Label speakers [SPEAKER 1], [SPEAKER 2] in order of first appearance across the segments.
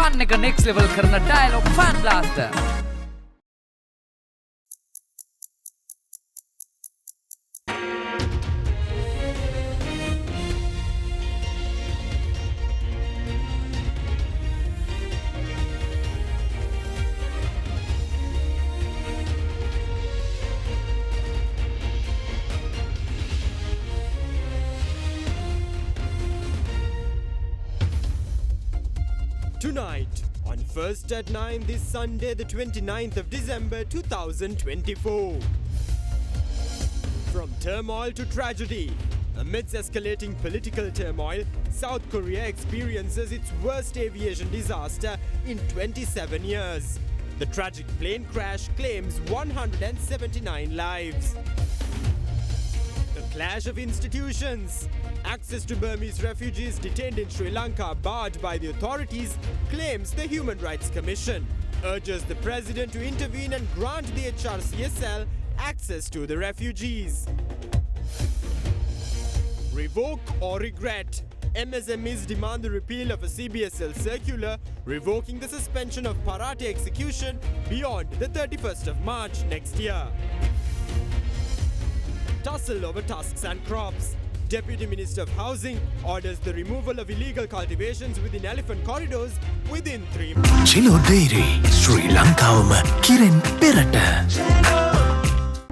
[SPEAKER 1] fun එක next level කරන dialogue fan blaster.
[SPEAKER 2] Tonight, on First at 9 this Sunday, the 29th of December 2024. From turmoil to tragedy, amidst escalating political turmoil, South Korea experiences its worst aviation disaster in 27 years. The tragic plane crash claims 179 lives. The clash of institutions. Access to Burmese refugees detained in Sri Lanka barred by the authorities, claims the Human Rights Commission. Urges the president to intervene and grant the HRCSL access to the refugees. Revoke or regret. MSMEs demand the repeal of a CBSL circular revoking the suspension of Parate execution beyond the 31st of March next year. Tussle over tusks and crops. Deputy Minister of Housing orders the removal of illegal cultivations within elephant corridors within 3 months.
[SPEAKER 3] Chilo Dairy, Sri Lankawama Kiren Perata.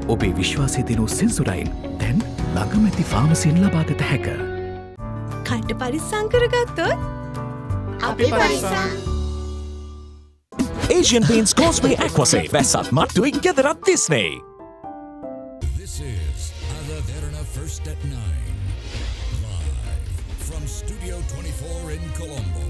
[SPEAKER 3] Obe Vishwase denu Sensodyne, then Lagamati Pharmacy in Labata Hacker.
[SPEAKER 4] Kanta parissan karagathot අපි parissan.
[SPEAKER 3] Asian Paints Causeway Aquasave, Vessat Mattuik Gedarat Disney.
[SPEAKER 5] This is Ada Derana First at 9. From Studio 24 in Colombo.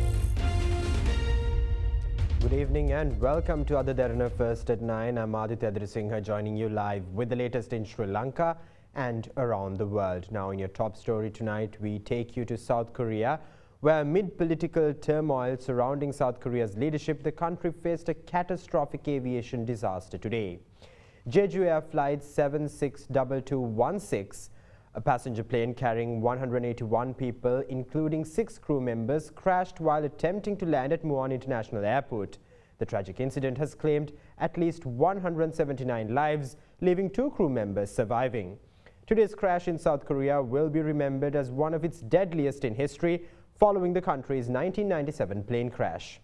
[SPEAKER 2] Good evening and welcome to Ada Derana First at 9. I'm Aditya Adrisingha joining you live with the latest in Sri Lanka and around the world. Now in your top story tonight, we take you to South Korea, where amid political turmoil surrounding South Korea's leadership, the country faced a catastrophic aviation disaster today. Jeju Air Flight 762216, a passenger plane carrying 181 people, including 6 crew members, crashed while attempting to land at Muan International Airport. The tragic incident has claimed at least 179 lives, leaving 2 crew members surviving. Today's crash in South Korea will be remembered as one of its deadliest in history, following the country's 1997 plane crash.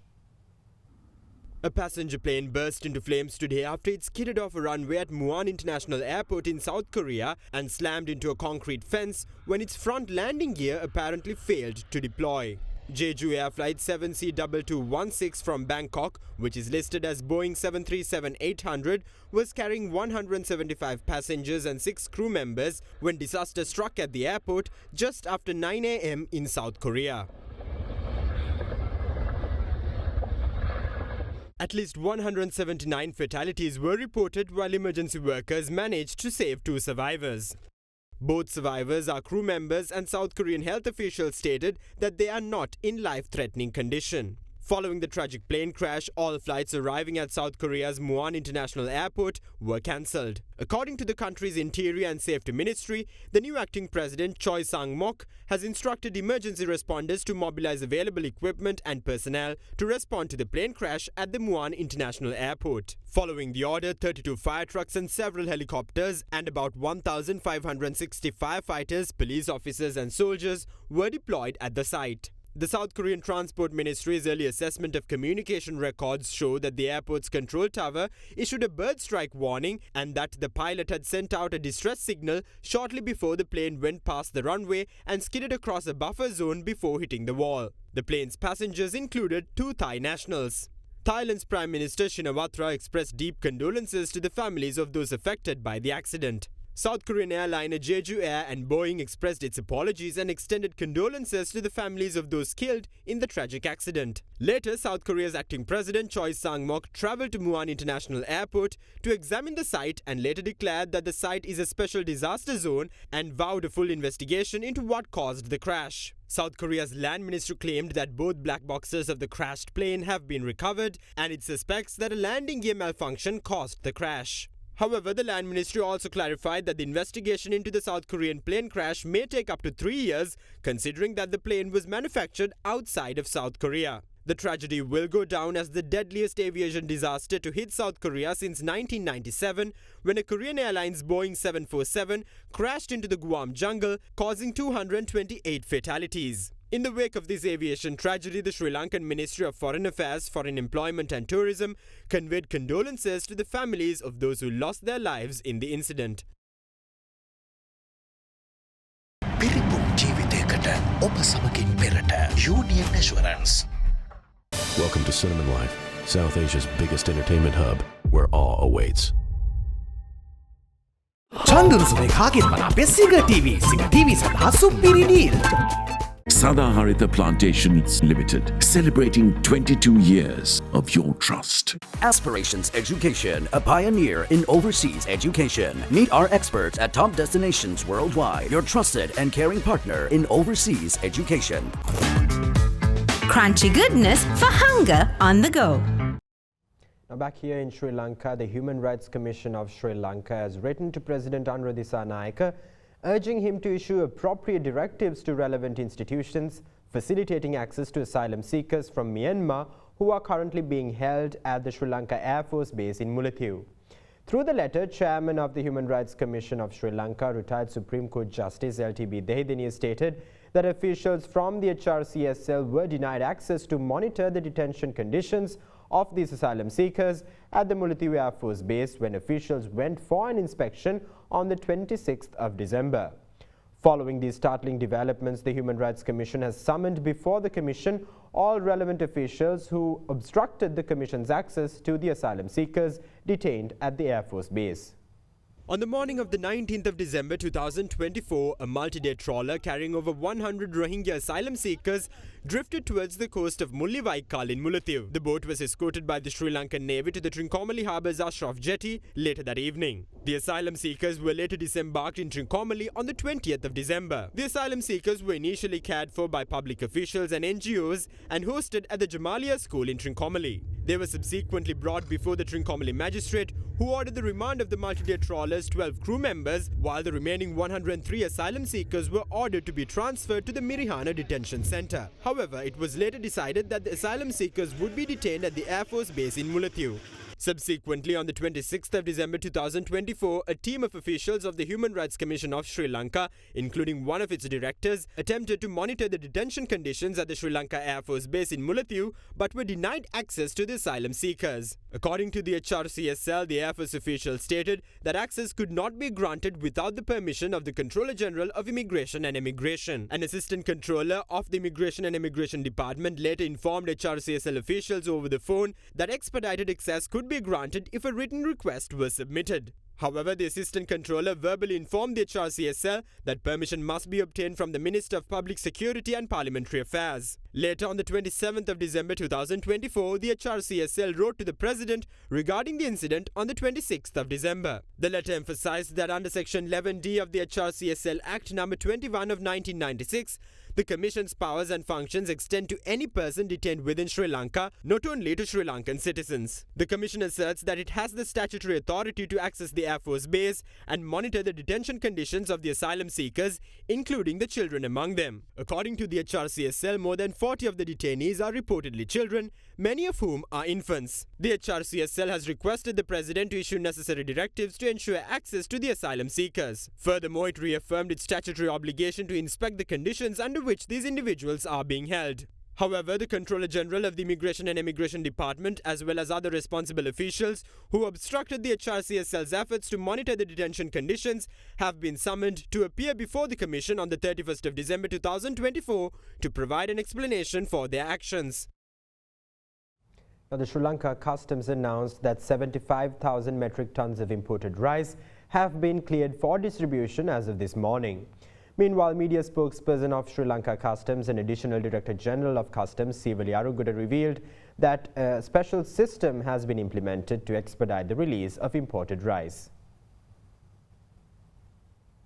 [SPEAKER 2] A passenger plane burst into flames today after it skidded off a runway at Muan International Airport in South Korea and slammed into a concrete fence when its front landing gear apparently failed to deploy. Jeju Air Flight 7C2216 from Bangkok, which is listed as Boeing 737-800, was carrying 175 passengers and 6 crew members when disaster struck at the airport just after 9 a.m. in South Korea. At least 179 fatalities were reported while emergency workers managed to save 2 survivors. Both survivors are crew members, and South Korean health officials stated that they are not in life-threatening condition. Following the tragic plane crash, all flights arriving at South Korea's Muan International Airport were cancelled. According to the country's Interior and Safety Ministry, the new acting president Choi Sang-mok has instructed emergency responders to mobilize available equipment and personnel to respond to the plane crash at the Muan International Airport. Following the order, 32 fire trucks and several helicopters and about 1,560 firefighters, police officers and soldiers were deployed at the site. The South Korean Transport Ministry's early assessment of communication records show that the airport's control tower issued a bird strike warning and that the pilot had sent out a distress signal shortly before the plane went past the runway and skidded across a buffer zone before hitting the wall. The plane's passengers included 2 Thai nationals. Thailand's Prime Minister Shinawatra expressed deep condolences to the families of those affected by the accident. South Korean airliner Jeju Air and Boeing expressed its apologies and extended condolences to the families of those killed in the tragic accident. Later, South Korea's acting president Choi Sang-mok traveled to Muan International Airport to examine the site and later declared that the site is a special disaster zone and vowed a full investigation into what caused the crash. South Korea's land ministry claimed that both black boxes of the crashed plane have been recovered and it suspects that a landing gear malfunction caused the crash. However, the Land Ministry also clarified that the investigation into the South Korean plane crash may take up to 3 years, considering that the plane was manufactured outside of South Korea. The tragedy will go down as the deadliest aviation disaster to hit South Korea since 1997, when a Korean Airlines Boeing 747 crashed into the Guam jungle, causing 228 fatalities. In the wake of this aviation tragedy, the Sri Lankan Ministry of Foreign Affairs, Foreign Employment and Tourism conveyed condolences to the families of those who lost their lives in the incident.
[SPEAKER 3] Union Assurance.
[SPEAKER 6] Welcome to Cinnamon Life, South Asia's biggest entertainment hub, where awe awaits.
[SPEAKER 3] චන්දරුසුනේ කාගෙන් වන අපේ සිංහ TV සඳහා සුපිරි deal.
[SPEAKER 7] Sadaharita Plantations Limited, celebrating 22 years of your trust.
[SPEAKER 8] Aspirations Education, a pioneer in overseas education. Meet our experts at top destinations worldwide. Your trusted and caring partner in overseas education.
[SPEAKER 4] Crunchy goodness for hunger on the go.
[SPEAKER 2] Now back here in Sri Lanka, the Human Rights Commission of Sri Lanka has written to President Anura Dissanayake, urging him to issue appropriate directives to relevant institutions, facilitating access to asylum seekers from Myanmar who are currently being held at the Sri Lanka Air Force Base in Mullaitivu. Through the letter, Chairman of the Human Rights Commission of Sri Lanka, retired Supreme Court Justice LTB Dehidiniya stated that officials from the HRCSL were denied access to monitor the detention conditions of these asylum seekers at the Mullaitivu Air Force Base when officials went for an inspection on the 26th of December. Following these startling developments, the Human Rights Commission has summoned before the Commission all relevant officials who obstructed the Commission's access to the asylum seekers detained at the Air Force Base. On the morning of the 19th of December 2024, a multi-day trawler carrying over 100 Rohingya asylum seekers drifted towards the coast of Mullivaikal in Mullaitivu. The boat was escorted by the Sri Lankan Navy to the Trincomalee Harbour's Ashraf Jetty later that evening. The asylum seekers were later disembarked in Trincomalee on the 20th of December. The asylum seekers were initially cared for by public officials and NGOs and hosted at the Jamalia School in Trincomalee. They were subsequently brought before the Trincomalee magistrate, who ordered the remand of the multi-day trawler's 12 crew members, while the remaining 103 asylum seekers were ordered to be transferred to the Mirihana Detention Centre. However, it was later decided that the asylum seekers would be detained at the Air Force Base in Mullaitivu. Subsequently, on the 26th of December 2024, a team of officials of the Human Rights Commission of Sri Lanka, including one of its directors, attempted to monitor the detention conditions at the Sri Lanka Air Force Base in Mullaitivu, but were denied access to the asylum seekers. According to the HRCSL, the Air Force officials stated that access could not be granted without the permission of the Controller General of Immigration and Immigration. An assistant controller of the Immigration and Immigration Department later informed HRCSL officials over the phone that expedited access could be granted if a written request was submitted. However, the assistant controller verbally informed the HRCSL that permission must be obtained from the Minister of Public Security and Parliamentary Affairs. Later, on the 27th of December 2024, the HRCSL wrote to the President regarding the incident on the 26th of December. The letter emphasized that under Section 11D of the HRCSL Act No. 21 of 1996, the Commission's powers and functions extend to any person detained within Sri Lanka, not only to Sri Lankan citizens. The Commission asserts that it has the statutory authority to access the Air Force Base and monitor the detention conditions of the asylum seekers, including the children among them. According to the HRCSL, more than 40 of the detainees are reportedly children, many of whom are infants. The HRCSL has requested the President to issue necessary directives to ensure access to the asylum seekers. Furthermore, it reaffirmed its statutory obligation to inspect the conditions under which these individuals are being held. However, the Controller General of the Immigration and Immigration Department, as well as other responsible officials who obstructed the HRCSL's efforts to monitor the detention conditions, have been summoned to appear before the Commission on the 31st of December 2024 to provide an explanation for their actions. Now, the Sri Lanka Customs announced that 75,000 metric tons of imported rice have been cleared for distribution as of this morning. Meanwhile, media spokesperson of Sri Lanka Customs and Additional Director General of Customs, Sivali Aruguda, revealed that a special system has been implemented to expedite the release of imported rice.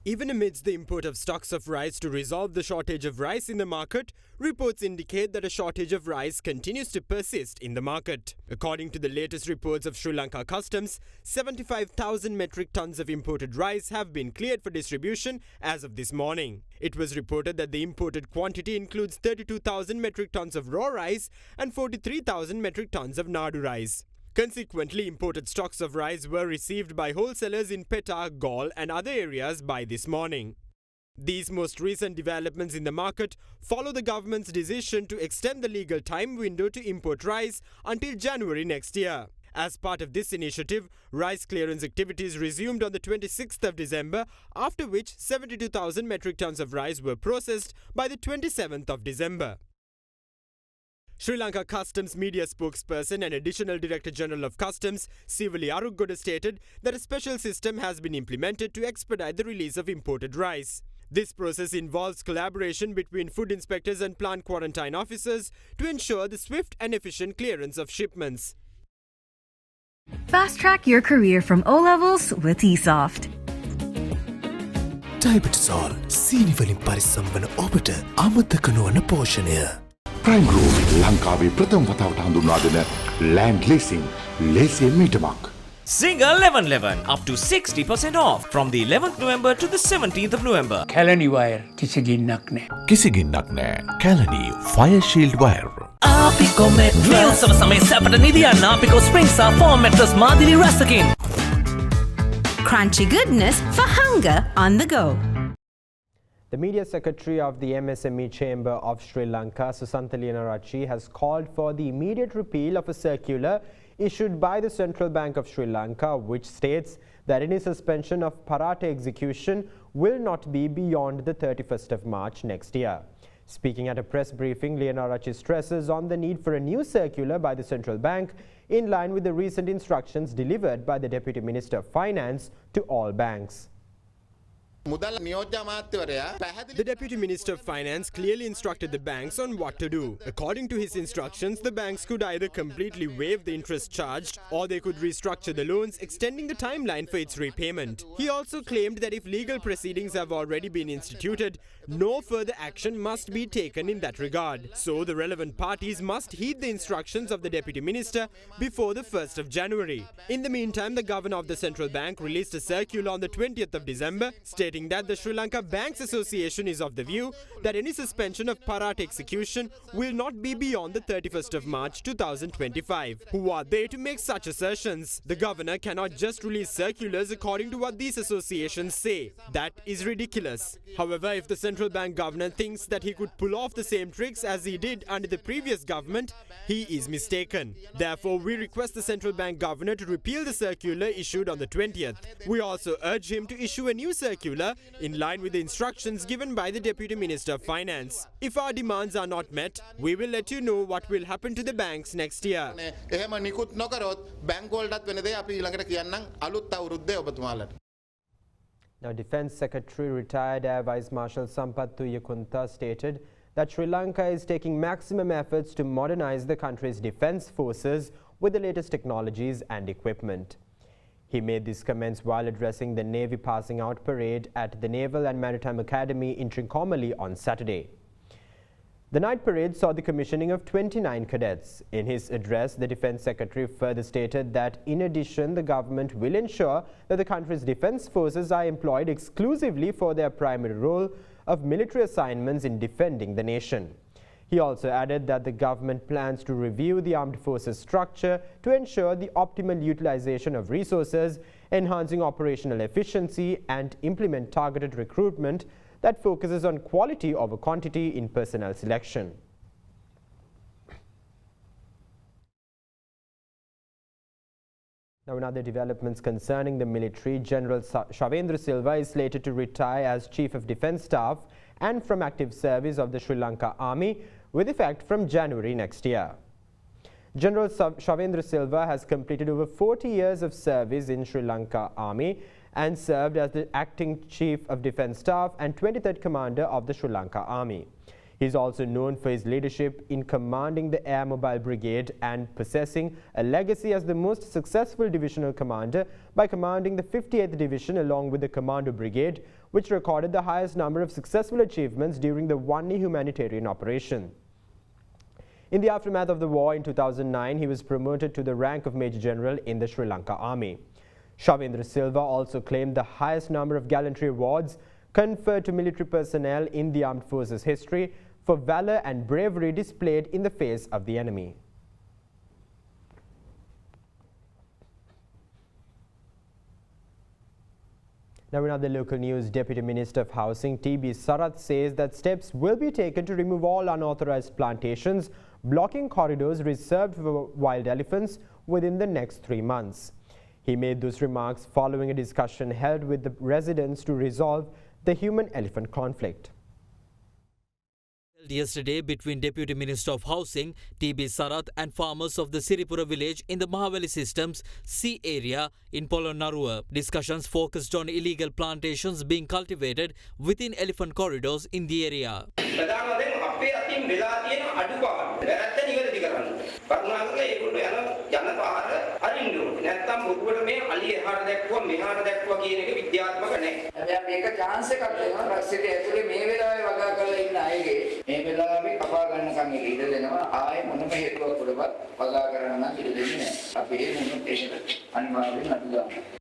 [SPEAKER 2] Even amidst the import of stocks of rice to resolve the shortage of rice in the market, reports indicate that a shortage of rice continues to persist in the market. According to the latest reports of Sri Lanka Customs, 75,000 metric tons of imported rice have been cleared for distribution as of this morning. It was reported that the imported quantity includes 32,000 metric tons of raw rice and 43,000 metric tons of Nadu rice. Consequently, imported stocks of rice were received by wholesalers in Peta, Galle and other areas by this morning. These most recent developments in the market follow the government's decision to extend the legal time window to import rice until January next year. As part of this initiative, rice clearance activities resumed on the 26th of December, after which 72,000 metric tons of rice were processed by the 27th of December. Sri Lanka Customs media spokesperson and Additional Director General of Customs, Sivali Aruggoda, stated that a special system has been implemented to expedite the release of imported rice. This process involves collaboration between food inspectors and plant quarantine officers to ensure the swift and efficient clearance of shipments.
[SPEAKER 9] Fast track your career from O levels with eSoft.
[SPEAKER 3] ඩයබටිසෝල් සීනිවලින් පරිස්සම් වන ඔබට අමතක නොවන පෝෂණය.
[SPEAKER 10] Prime Group ලංකාවේ ප්‍රථම වතාවට හඳුන්වා දෙන land leasing ලේසියෙන් මීටමක්.
[SPEAKER 11] Single 1111 up to 60% off from the 11th November to the 17th of November.
[SPEAKER 12] Kalani wire කිසි ගින්නක් නෑ.
[SPEAKER 3] කිසි ගින්නක් නෑ. Kalani Fire Shield Wire.
[SPEAKER 11] Apiko mattress. Sava samay sapata nidiyan Apiko Springs are 4 mattress Madili Rasakin.
[SPEAKER 4] Crunchy goodness for hunger on the go.
[SPEAKER 2] The Media Secretary of the MSME Chamber of Sri Lanka, Susantha Liyanarachi, has called for the immediate repeal of a circular issued by the Central Bank of Sri Lanka, which states that any suspension of parata execution will not be beyond the 31st of March next year. Speaking at a press briefing, Liyanarachi stresses on the need for a new circular by the Central Bank in line with the recent instructions delivered by the Deputy Minister of Finance to all banks. The Deputy Minister of Finance clearly instructed the banks on what to do. According to his instructions, the banks could either completely waive the interest charged or they could restructure the loans, extending the timeline for its repayment. He also claimed that if legal proceedings have already been instituted, no further action must be taken in that regard. So the relevant parties must heed the instructions of the Deputy Minister before the 1st of January. In the meantime, the Governor of the Central Bank released a circular on the 20th of December stating that the Sri Lanka Banks Association is of the view that any suspension of parata execution will not be beyond the 31st of March 2025. Who are they to make such assertions? The governor cannot just release circulars according to what these associations say. That is ridiculous. However, if the Central Bank governor thinks that he could pull off the same tricks as he did under the previous government, he is mistaken. Therefore, we request the Central Bank governor to repeal the circular issued on the 20th. We also urge him to issue a new circular in line with the instructions given by the Deputy Minister of Finance. If our demands are not met, we will let you know what will happen to the banks next year. Now, Defence Secretary retired Air Vice Marshal Sampath Tuyakuntha stated that Sri Lanka is taking maximum efforts to modernize the country's defence forces with the latest technologies and equipment. He made these comments while addressing the Navy passing out parade at the Naval and Maritime Academy in Trincomalee on Saturday. The night parade saw the commissioning of 29 cadets. In his address, the Defence Secretary further stated that in addition, the government will ensure that the country's defence forces are employed exclusively for their primary role of military assignments in defending the nation. He also added that the government plans to review the armed forces structure to ensure the optimal utilization of resources, enhancing operational efficiency, and implement targeted recruitment that focuses on quality over quantity in personnel selection. Now, in other developments concerning the military, General Shavendra Silva is slated to retire as Chief of Defence Staff and from active service of the Sri Lanka Army with effect from January next year. General Shavendra Silva has completed over 40 years of service in Sri Lanka Army and served as the Acting Chief of Defence Staff and 23rd Commander of the Sri Lanka Army. He is also known for his leadership in commanding the Air Mobile Brigade and possessing a legacy as the most successful divisional commander by commanding the 58th Division along with the Commando Brigade, which recorded the highest number of successful achievements during the one-year humanitarian operation. In the aftermath of the war in 2009, he was promoted to the rank of Major General in the Sri Lanka Army. Shavendra Silva also claimed the highest number of gallantry awards conferred to military personnel in the armed forces history for valor and bravery displayed in the face of the enemy. Now in other local news, Deputy Minister of Housing T.B. Sarath says that steps will be taken to remove all unauthorized plantations blocking corridors reserved for wild elephants within the next 3 months. He made those remarks following a discussion held with the residents to resolve the human-elephant conflict.
[SPEAKER 13] Yesterday between Deputy Minister of Housing T.B. Sarath and farmers of the Siripura village in the Mahaveli Systems C area in Polonnaruwa. Discussions focused on illegal plantations being cultivated within elephant corridors in the area.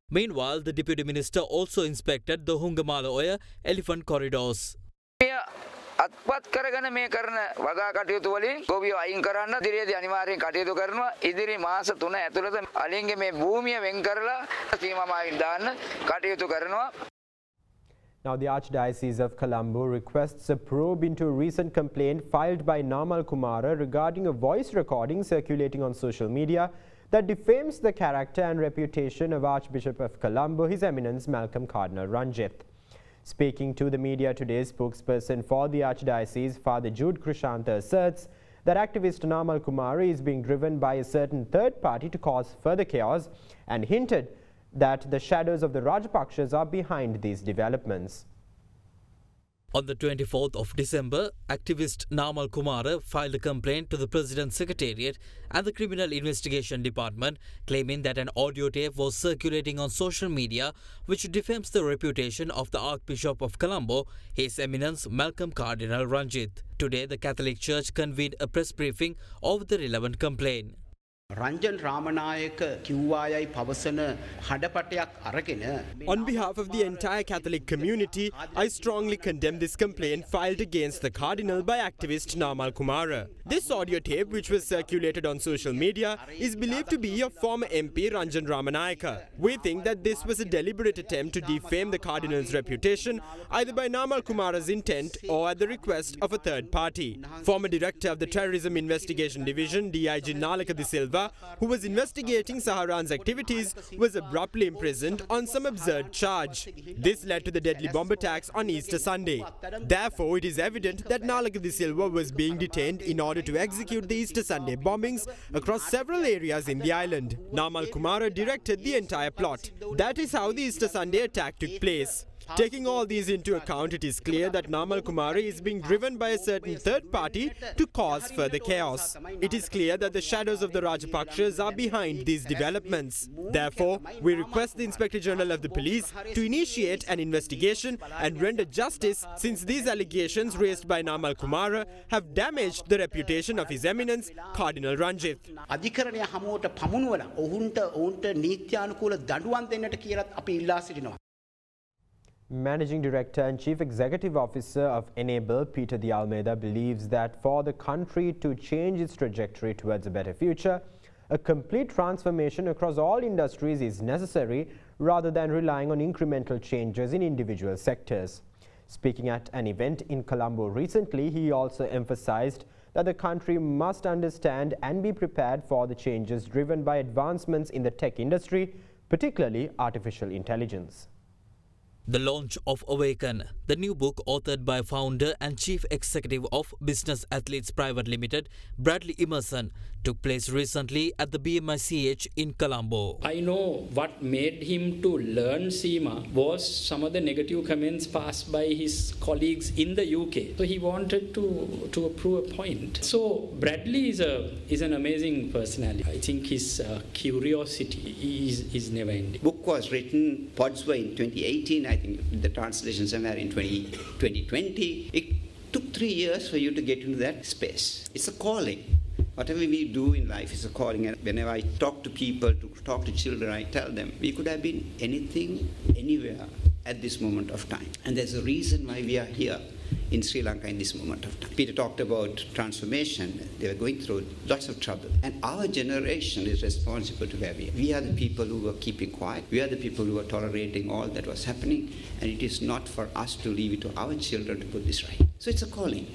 [SPEAKER 13] Meanwhile, the Deputy Minister also inspected the Hungamala Oya elephant corridors.
[SPEAKER 14] අත්පත් කරගෙන මේ කරන වගා කටයුතු වලින් ගොවියෝ අයින් කරන්න ඉදිරියේදී අනිවාර්යෙන් කටයුතු කරනවා. ඉදිරි මාස 3 ඇතුළත අලින්ගේ මේ භූමිය වෙන් කරලා සීමාමායින් දාන්න කටයුතු කරනවා.
[SPEAKER 2] Now, the Archdiocese of Colombo requests a probe into a recent complaint filed by Namal Kumara regarding a voice recording circulating on social media that defames the character and reputation of Archbishop of Colombo, His Eminence Malcolm Cardinal Ranjith. Speaking to the media today, spokesperson for the Archdiocese, Father Jude Krishanta, asserts that activist Namal Kumari is being driven by a certain third party to cause further chaos and hinted that the shadows of the Rajapakshas are behind these developments.
[SPEAKER 13] On the 24th of December, activist Namal Kumara filed a complaint to the President's Secretariat and the Criminal Investigation Department, claiming that an audio tape was circulating on social media which defames the reputation of the Archbishop of Colombo, His Eminence Malcolm Cardinal Ranjith. Today, the Catholic Church convened a press briefing of the relevant complaint.
[SPEAKER 15] Ranjan Ramanayake කිව්වායයි පවසන හඩපටයක් අරගෙන
[SPEAKER 2] On behalf of the entire Catholic community, I strongly condemn this complaint filed against the Cardinal by activist Namal Kumara. This audio tape, which was circulated on social media, is believed to be of former MP Ranjan Ramanayaka. We think that this was a deliberate attempt to defame the Cardinal's reputation, either by Namal Kumara's intent or at the request of a third party. Former Director of the Terrorism Investigation Division, DIG Lanka Customs, who was investigating Saharan's activities, was abruptly imprisoned on some absurd charge. This led to the deadly bomb attacks on Easter Sunday. Therefore, it is evident that Nalaka de Silva was being detained in order to execute the Easter Sunday bombings across several areas in the island. Namal Kumara directed the entire plot. That is how the Easter Sunday attack took place. Taking all these into account, it is clear that Namal Kumari is being driven by a certain third party to cause further chaos. It is clear that the shadows of the Rajapakshas are behind these developments. Therefore, we request the Inspector General of the Police to initiate an investigation and render justice, since these allegations raised by Namal Kumara have damaged the reputation of His Eminence Cardinal Ranjith.
[SPEAKER 15] අධිකරණය හමුවට පමුණුවලා ඔවුන්ට නීත්‍යානුකූල දඬුවම් දෙන්නට කියලාත් අපි ඉල්ලා සිටිනවා.
[SPEAKER 2] Managing Director and Chief Executive Officer of Enable, Peter de Almeida, believes that for the country to change its trajectory towards a better future, a complete transformation across all industries is necessary rather than relying on incremental changes in individual sectors. Speaking at an event in Colombo recently, he also emphasized that the country must understand and be prepared for the changes driven by advancements in the tech industry, particularly artificial intelligence.
[SPEAKER 13] The launch of Awakon, the new book authored by founder and chief executive of Business Athletes Private Limited, Bradley Emerson, took place recently at the BMICH in Colombo.
[SPEAKER 12] I know what made him to learn SEMA was some of the negative comments passed by his colleagues in the UK. So he wanted to prove a point. So Bradley is an amazing personality. I think his curiosity is never ending.
[SPEAKER 16] Book was written, pods were in 2018, I I think the translation somewhere in 2020. It took 3 years for you to get into that space. It's a calling. Whatever we do in life is a calling. And whenever I talk to people, talk to children, I tell them, we could have been anything, anywhere at this moment of time. And there's a reason why we are here in Sri Lanka in this moment of time. Peter talked about transformation. They were going through lots of trouble. And our generation is responsible to where we are. We are the people who were keeping quiet. We are the people who were tolerating all that was happening. And it is not for us to leave it to our children to put this right. So it's a calling.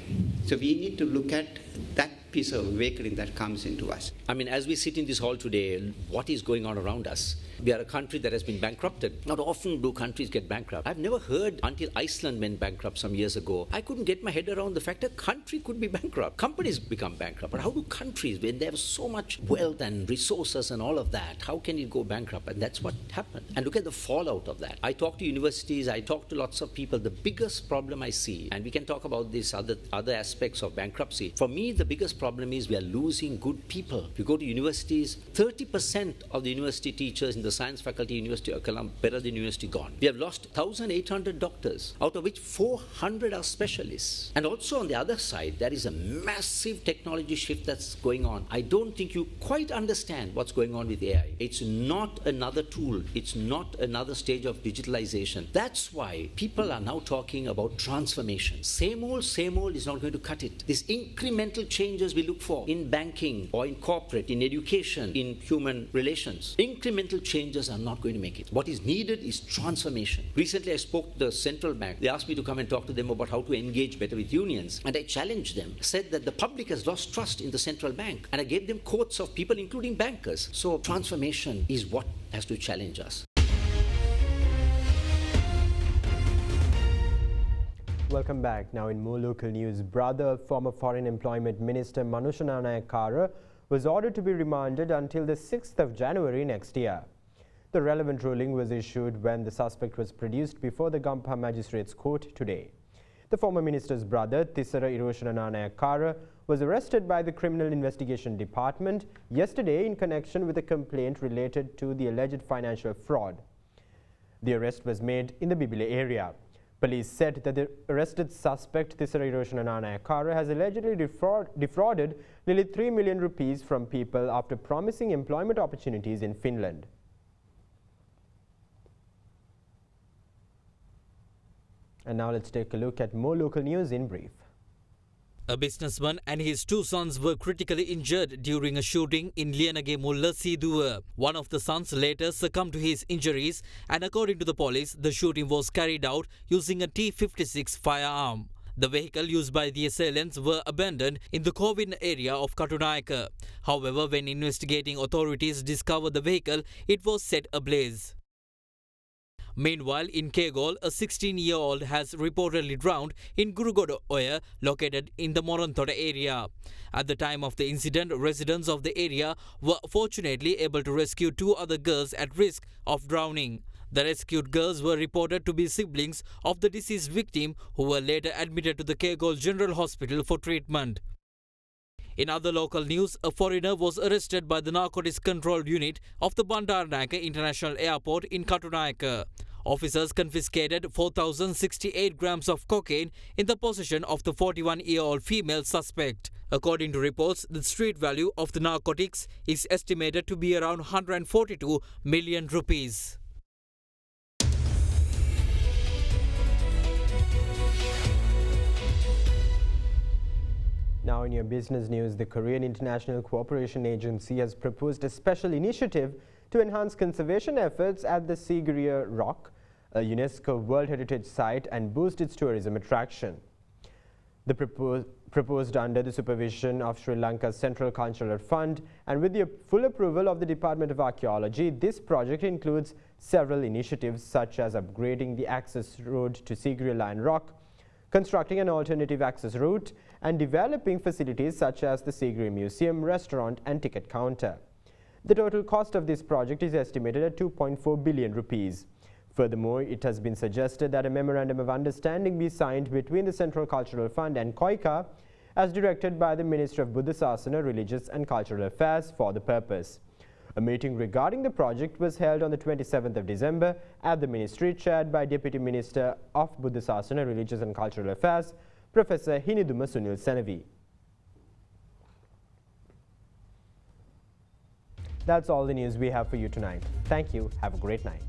[SPEAKER 16] So we need to look at that piece of awakening that comes into us.
[SPEAKER 17] I mean, as we sit in this hall today, what is going on around us? We are a country that has been bankrupted. Not often do countries get bankrupt. I've never heard until Iceland went bankrupt some years ago. I couldn't get my head around the fact that a country could be bankrupt. Companies become bankrupt. But how do countries, when they have so much wealth and resources and all of that, how can it go bankrupt? And that's what happened. And look at the fallout of that. I talk to universities, I talk to lots of people. The biggest problem I see, and we can talk about these other aspects of bankruptcy. For me, the biggest problem is we are losing good people. If you go to universities, 30% of the university teachers in the science faculty, University of Colombo, University gone. We have lost 1,800 doctors, out of which 400 are specialists. And also on the other side, there is a massive technology shift that's going on. I don't think you quite understand what's going on with AI. It's not another tool. It's not another stage of digitalization. That's why people are now talking about transformation. Same old is not going to cut it. These incremental changes we look for in banking or in corporate, in education, in human relations. Incremental changes are not going to make it. What is needed is transformation. Recently I spoke to the central bank. They asked me to come and talk to them about how to engage better with unions. And I challenged them, said that the public has lost trust in the central bank. And I gave them quotes of people, including bankers. So transformation is what has to challenge us.
[SPEAKER 2] Welcome back. Now in more local news, brother of former Foreign Employment Minister Manushananaya Kara was ordered to be remanded until the 6th of January next year. The relevant ruling was issued when the suspect was produced before the Gampaha Magistrates Court today. The former minister's brother, Tissara Iroshananaya Kara, was arrested by the Criminal Investigation Department yesterday in connection with a complaint related to the alleged financial fraud. The arrest was made in the Bibile area. Police said that the arrested suspect, Tissara Iroshananaya Kara, has allegedly defrauded nearly 3 million rupees from people after promising employment opportunities in Finland. And now let's take a look at more local news in brief.
[SPEAKER 13] A businessman and his 2 sons were critically injured during a shooting in Lianage Mulla Siduwa. One of the sons later succumbed to his injuries, and according to the police, the shooting was carried out using a T-56 firearm. The vehicle used by the assailants were abandoned in the Kovin area of Katunayaka. However, when investigating authorities discovered the vehicle, it was set ablaze. Meanwhile, in Kegol, a 16-year-old has reportedly drowned in Gurugoda Oya, located in the Morontoda area. At the time of the incident, residents of the area were fortunately able to rescue 2 other girls at risk of drowning. The rescued girls were reported to be siblings of the deceased victim, who were later admitted to the Kegol General Hospital for treatment. In other local news, a foreigner was arrested by the Narcotics Control Unit of the Bandaranaike International Airport in Katunayaka. Officers confiscated 4,068 grams of cocaine in the possession of the 41-year-old female suspect. According to reports, the street value of the narcotics is estimated to be around 142 million rupees.
[SPEAKER 2] Now in your business news, the Korean International Cooperation Agency has proposed a special initiative to enhance conservation efforts at the Sigiriya Rock, a UNESCO World Heritage Site, and boost its tourism attraction. The proposed under the supervision of Sri Lanka's Central Cultural Fund and with the full approval of the Department of Archaeology, this project includes several initiatives such as upgrading the access road to Sigiriya Lion Rock, constructing an alternative access route, and developing facilities such as the Sigiriya Museum, restaurant and ticket counter. The total cost of this project is estimated at 2.4 billion rupees. Furthermore, it has been suggested that a memorandum of understanding be signed between the Central Cultural Fund and KOICA as directed by the Ministry of Buddha Sasana, Religious and Cultural Affairs for the purpose. A meeting regarding the project was held on the 27th of December at the ministry, chaired by Deputy Minister of Buddhasasana, Religious and Cultural Affairs, Professor Hiniduma Sunil Senavi. That's all the news we have for you tonight. Thank you. Have a great night.